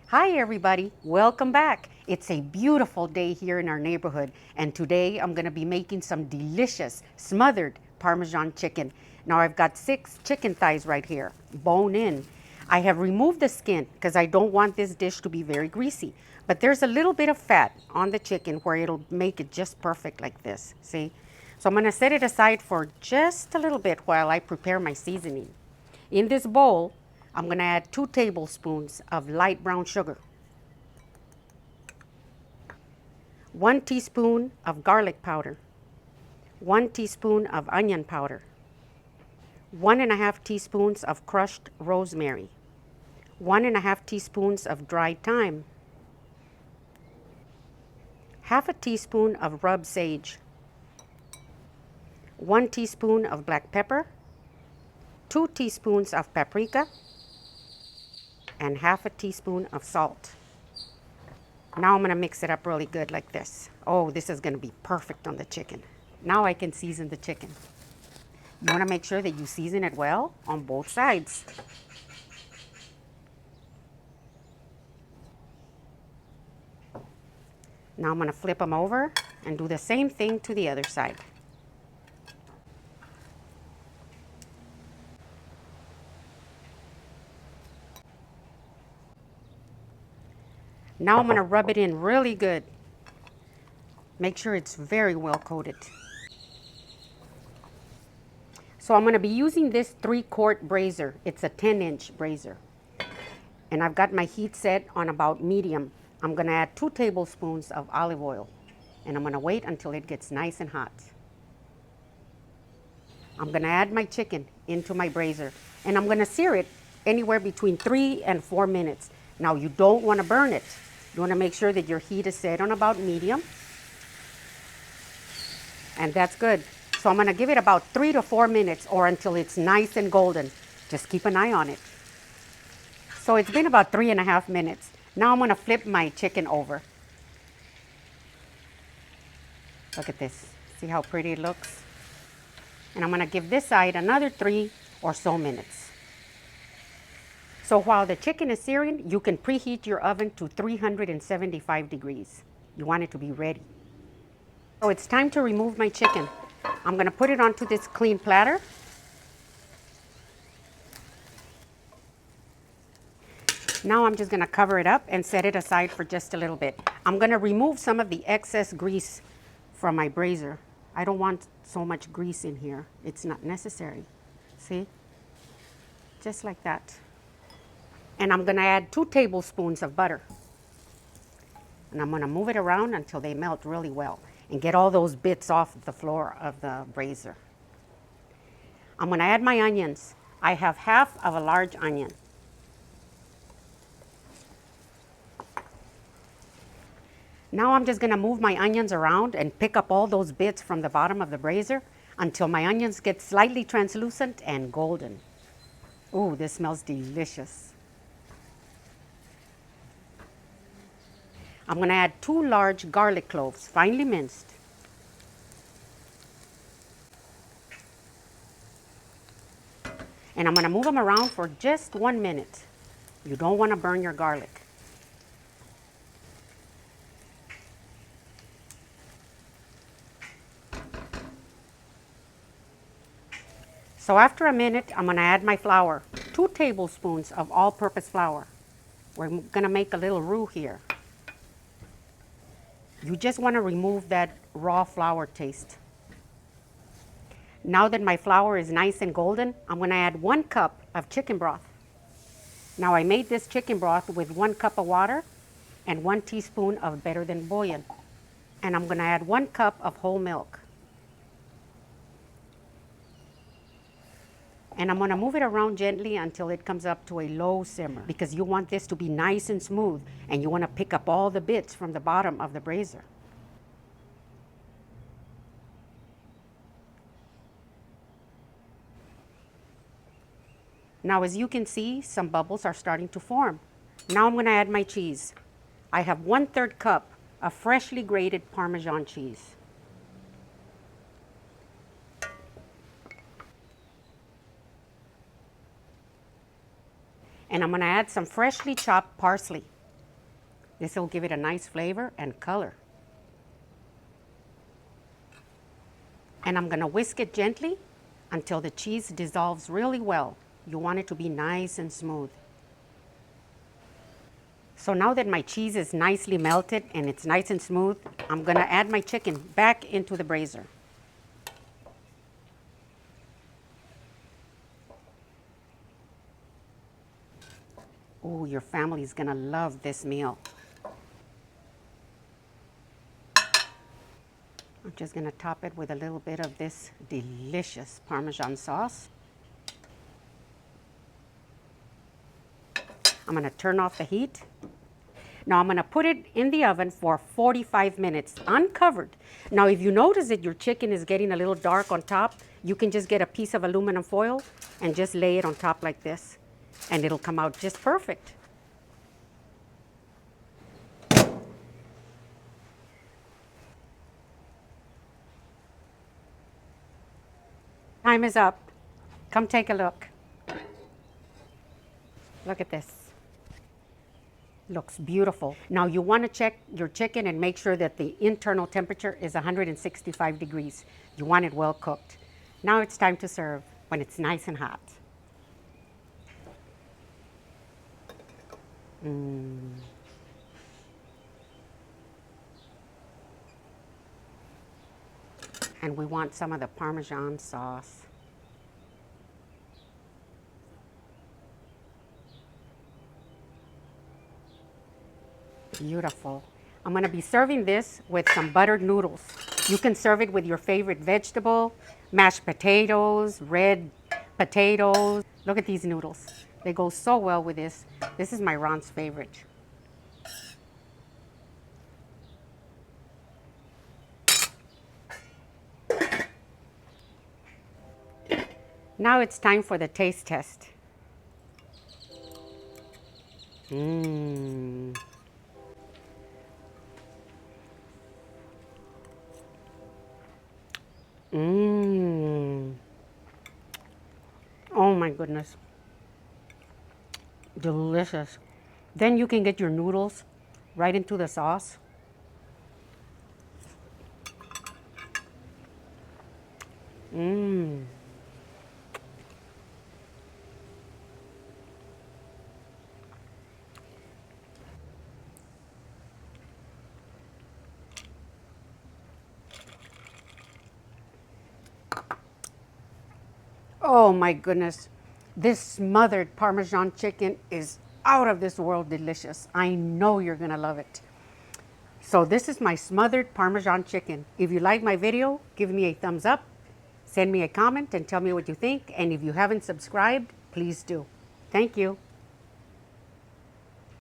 Hi everybody, welcome back. It's a beautiful day here in our neighborhood and today I'm going to be making some delicious smothered Parmesan chicken. Now I've got 6 chicken thighs right here, bone in. I have removed the skin because I don't want this dish to be very greasy. But there's a little bit of fat on the chicken where it'll make it just perfect like this, see? So I'm going to set it aside for just a little bit while I prepare my seasoning. In this bowl, I'm going to add 2 tablespoons of light brown sugar, 1 teaspoon of garlic powder, 1 teaspoon of onion powder, 1½ teaspoons of crushed rosemary, 1½ teaspoons of dried thyme, half a teaspoon of rubbed sage, 1 teaspoon of black pepper, 2 teaspoons of paprika, and half a teaspoon of salt. Now I'm going to mix it up really good like this. Oh, this is going to be perfect on the chicken. Now I can season the chicken. You want to make sure that you season it well on both sides. Now I'm going to flip them over and do the same thing to the other side. Now I'm going to rub it in really good. Make sure it's very well coated. So I'm going to be using this 3-quart brazier. It's a 10-inch brazier. And I've got my heat set on about medium. I'm going to add 2 tablespoons of olive oil. And I'm going to wait until it gets nice and hot. I'm going to add my chicken into my brazier. And I'm going to sear it anywhere between 3 and 4 minutes. Now you don't want to burn it. You want to make sure that your heat is set on about medium. And that's good. So I'm going to give it about 3 to 4 minutes or until it's nice and golden. Just keep an eye on it. So it's been about 3½ minutes. Now I'm going to flip my chicken over. Look at this. See how pretty it looks? And I'm going to give this side another 3 or so minutes. So while the chicken is searing, you can preheat your oven to 375 degrees. You want it to be ready. So it's time to remove my chicken. I'm going to put it onto this clean platter. Now I'm just going to cover it up and set it aside for just a little bit. I'm going to remove some of the excess grease from my brazier. I don't want so much grease in here. It's not necessary. See? Just like that. And I'm going to add 2 tablespoons of butter. And I'm going to move it around until they melt really well and get all those bits off the floor of the brazier. I'm going to add my onions. I have half of a large onion. Now I'm just going to move my onions around and pick up all those bits from the bottom of the brazier until my onions get slightly translucent and golden. Ooh, this smells delicious. I'm going to add 2 large garlic cloves, finely minced. And I'm going to move them around for just 1 minute. You don't want to burn your garlic. So after a minute, I'm going to add my flour. 2 tablespoons of all-purpose flour. We're going to make a little roux here. You just want to remove that raw flour taste. Now that my flour is nice and golden, I'm going to add 1 cup of chicken broth. Now I made this chicken broth with 1 cup of water and 1 teaspoon of better than bouillon. And I'm going to add 1 cup of whole milk. And I'm going to move it around gently until it comes up to a low simmer because you want this to be nice and smooth and you want to pick up all the bits from the bottom of the brazier. Now as you can see, some bubbles are starting to form. Now I'm going to add my cheese. I have 1/3 cup of freshly grated Parmesan cheese. And I'm going to add some freshly chopped parsley. This will give it a nice flavor and color. And I'm gonna whisk it gently until the cheese dissolves really well. You want it to be nice and smooth. So now that my cheese is nicely melted and it's nice and smooth, I'm gonna add my chicken back into the braiser. Oh, your family's gonna love this meal. I'm just gonna top it with a little bit of this delicious Parmesan sauce. I'm gonna turn off the heat. Now I'm gonna put it in the oven for 45 minutes, uncovered. Now if you notice that your chicken is getting a little dark on top, you can just get a piece of aluminum foil and just lay it on top like this, and it'll come out just perfect. Time is up. Come take a look. Look at this. Looks beautiful. Now you want to check your chicken and make sure that the internal temperature is 165 degrees. You want it well cooked. Now it's time to serve when it's nice and hot. And we want some of the Parmesan sauce. Beautiful. I'm going to be serving this with some buttered noodles. You can serve it with your favorite vegetable, mashed potatoes, red potatoes. Look at these noodles. They go so well with this. This is my Ron's favorite. Now it's time for the taste test. Mmm. Mmm. Oh my goodness. Delicious. Then you can get your noodles right into the sauce. Mmm. Oh my goodness. This smothered Parmesan chicken is out of this world delicious. I know you're gonna love it. So this is my smothered Parmesan chicken. If you like my video, give me a thumbs up, send me a comment and tell me what you think. And if you haven't subscribed, please do. Thank you.